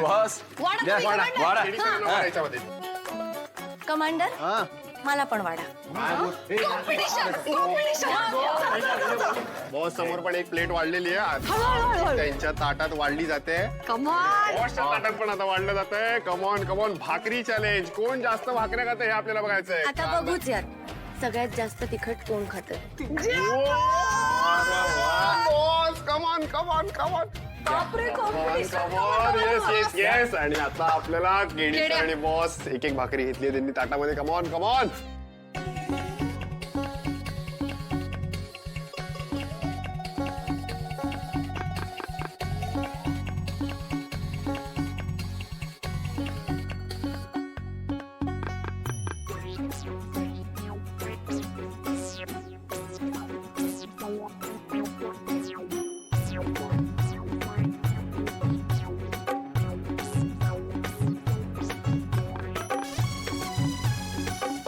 Boss वाडा, वाडा. Commander मला पण वाडा. Boss समोर पण एक प्लेट वाढलेली आहे, त्यांच्या ताटात वाढली जाते. बॉसच्या ताटात पण आता वाढलं जातंय. कमॉन कमॉन, भाकरी चॅलेंज. कोण जास्त भाकऱ्या खातं हे आपल्याला बघायचंय. आता बघूच यार सगळ्यात जास्त तिखट कोण खातं. Boss come on come on come on. Yes yes yes. आणि आता आपल्याला केडी आणि बॉस एक एक भाकरी घेतली त्यांनी ताटामध्ये. Come on come on.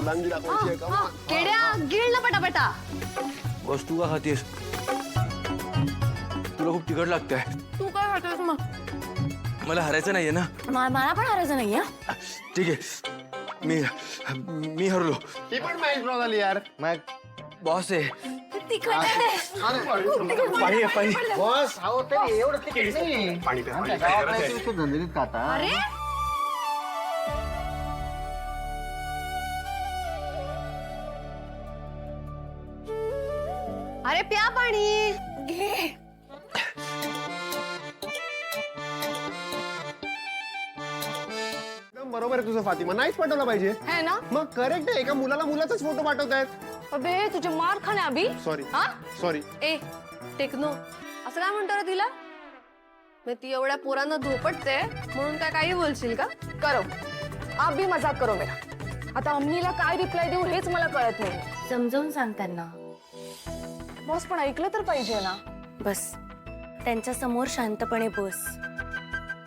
दांगी दाखवायची आहे. कमॉन. केड्या गिळ ना पटापटा. बॉस तू का खातेस? तुला खूप तिखट लागतंय. तू काय खातोस मग? मला हरायचं नाहीये ना. मला पण हरायचं नाहीये. ठीक आहे, मी हरलो. ही पण मॅच ड्रॉ झाली यार. मग बॉस आहे. तिखट आहे. पाणी आहे, पाणी. बॉस अहो तरी एवढं तिकीट नाही. पाणी प्या, पाणी आमच्या प्या. गावात नाही तू धंदरीत खाता. अरे अरे प्या पाणी. घे. एकदम बरोबर आहे तुझं फातिमा. नाहीच पाठवलं पाहिजे. है ना. मग करेक्ट आहे. एका मुलाला मुलाचाच फोटो पाठवतायत. अबे तुझे मार खाणे अभि. सॉरी हा सॉरी. ए टेक्नो असं काय म्हणतो रे तिला? मी ती एवढ्या पोरांना धोपटते म्हणून काय काही बोलशील का? करो आप भी मजाक करो मेरा. आता अम्मीला काय रिप्लाय देऊ हेच मला कळत नाही. समजावून सांग त्यांना. बॉस पण ऐकलं तर पाहिजे ना. बस त्यांच्या समोर शांतपणे बस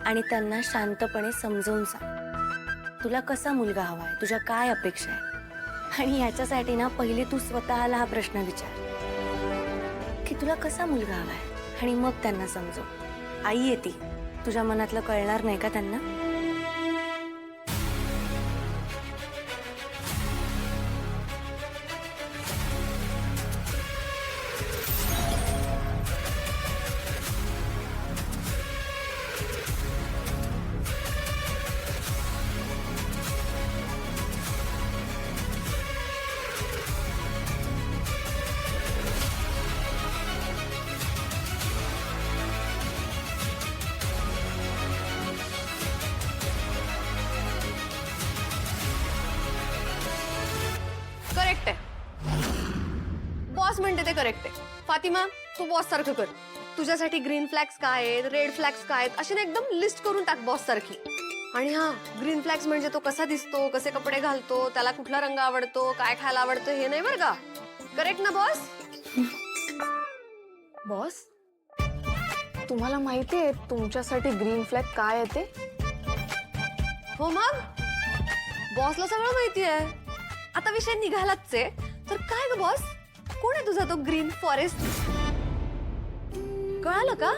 आणि त्यांना शांतपणे समजावून सांग तुला कसा मुलगा हवाय, तुझ्या काय अपेक्षा आहे. आणि ह्याच्यासाठी ना पहिले तू स्वतःला हा प्रश्न विचार की तुला कसा मुलगा हवाय आणि मग त्यांना समजव. आई येते तुझ्या मनातलं कळणार नाही का त्यांना? करेक्ट आहे. बॉस म्हणते ते करेक्ट आहे. फातिमा तू बॉस सारखं कर. तुझ्यासाठी ग्रीन फ्लॅग्स काय आहेत, रेड फ्लॅग्स काय आहेत अशी ना एकदम लिस्ट करून टाक बॉस सारखी. आणि हा ग्रीन फ्लॅग्स म्हणजे तो कसा दिसतो, कसे कपडे घालतो, त्याला कुठला रंग आवडतो, काय खायला आवडतं हे नाही बरं का. करेक्ट ना बॉस? बॉस तुम्हाला माहिती आहे तुमच्यासाठी ग्रीन फ्लॅग काय आहे ते? हो मग बॉसला सगळं माहिती आहे. आता विषय निघालाच आहे तर काय ग बॉस, कोण आहे तुझा तो ग्रीन फॉरेस्ट? कळालं का?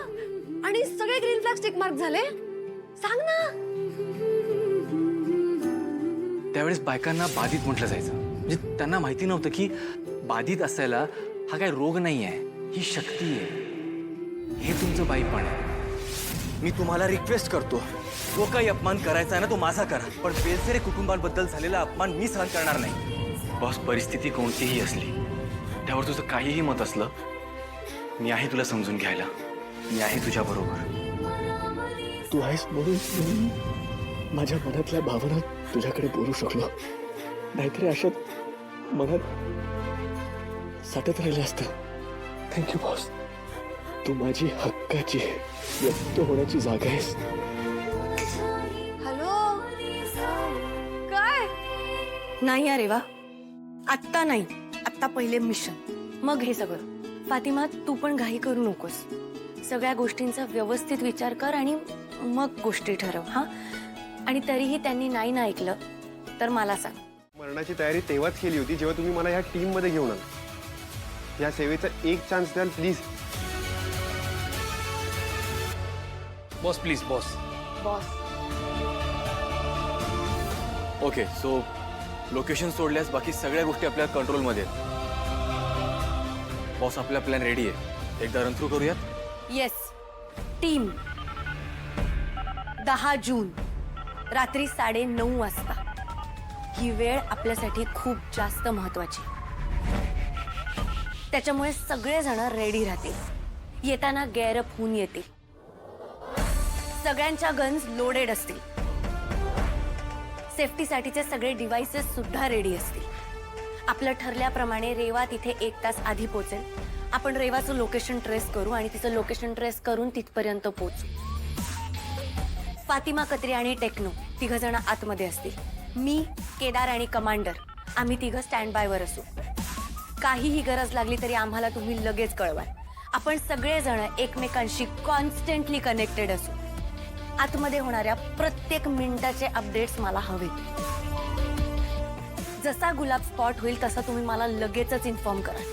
आणि सगळे ग्रीन फ्लॅग्स टिक मार्क झाले? सांग ना. त्यावेळेस बायकांना बाधित म्हटलं जायचं. म्हणजे त्यांना माहिती नव्हतं की बाधित असायला हा काय रोग नाही आहे, ही शक्ती आहे. हे तुमचं बाईपण आहे. मी तुम्हाला रिक्वेस्ट करतो, जो काही अपमान करायचा आहे ना तो माझा करा, पण बेलसेरे कुटुंबांबद्दल झालेला अपमान मी सहन करणार नाही. बॉस परिस्थिती कोणतीही असली, त्यावर तुझं काहीही मत असलं, मी आहे तुला समजून घ्यायला. मी आहे तुझ्या बरोबर. तू आहेस म्हणून माझ्या मनातल्या भावना तुझ्याकडे बोलू शकलो. नाहीतरी अशात मनात साठत राहिलं असतं. Thank you boss. तू माझी हक्काची व्यक्त होण्याची जागा आहेस. हॅलो काय? नाही अरे वा, आत्ता नाही. आत्ता पहिले मिशन, मग हे सगळं. फातिमा तू पण घाई करू नकोस. सगळ्या गोष्टींचा व्यवस्थित विचार कर आणि मग गोष्टी ठरव. हा. आणि तरीही त्यांनी नाही ना ऐकलं तर मला सांग. मरणाची तयारी तेव्हाच केली होती जेव्हा तुम्ही मला ह्या टीम मध्ये घेऊन आला. या सेवेचा एक चान्स द्याल please. Boss please boss. Boss okay, so location सोडल्यास बाकी सगळ्या गोष्टी आपल्या कंट्रोलमध्ये आहेत. बॉस, आपला प्लॅन रेडी आहे. एकदा रन थ्रू करूयात. येस. टीम, 10 जून रात्री 9:30 वाजता. ही वेळ आपल्यासाठी खूप जास्त महत्वाची. त्याच्यामुळे सगळेजण रेडी राहतील. येताना गैरअप होऊन येतील. सगळ्यांच्या गन्स लोडेड असतील. सेफ्टीसाठीचे सगळे डिव्हाइसेस सुद्धा रेडी असतील. आपलं ठरल्याप्रमाणे रेवा तिथे 1 तास आधी पोहोचेल. आपण रेवाचं लोकेशन ट्रेस करू आणि तिचं लोकेशन ट्रेस करून तिथपर्यंत पोहोचू. फातिमा, कत्री आणि टेक्नो 3 जण आतमध्ये असतील. मी, केदार आणि कमांडर आम्ही 3 स्टँड बायवर असू. काहीही गरज लागली तरी आम्हाला तुम्ही लगेच कळवाल. आपण सगळेजण एकमेकांशी कॉन्स्टंटली कनेक्टेड असू. आतमध्ये होणाऱ्या प्रत्येक मिनिटाचे अपडेट्स मला हवेत. जसा गुलाब स्पॉट होईल तसा तुम्ही मला लगेचच इन्फॉर्म करा.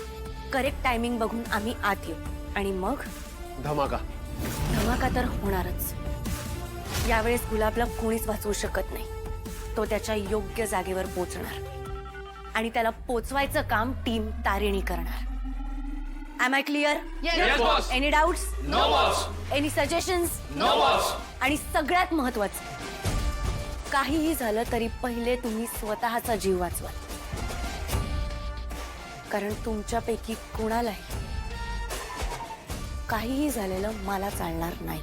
करेक्ट टायमिंग बघून आम्ही आत येऊ आणि मग धमाका. धमाका तर होणारच. यावेळेस गुलाबला कोणीच वाचवू शकत नाही. तो त्याच्या योग्य जागेवर पोहोचणार आणि त्याला पोचवायचं काम टीम तारिणी करणार. Am I clear? Yes, boss. Any doubts? No, boss. Any suggestions? No, boss. आणि सगळ्यात महत्वाचं, काहीही झालं तरी पहिले तुम्ही स्वतःचा जीव वाचवा. कारण तुमच्यापैकी कोणालाही काहीही झालेलं मला चालणार नाही.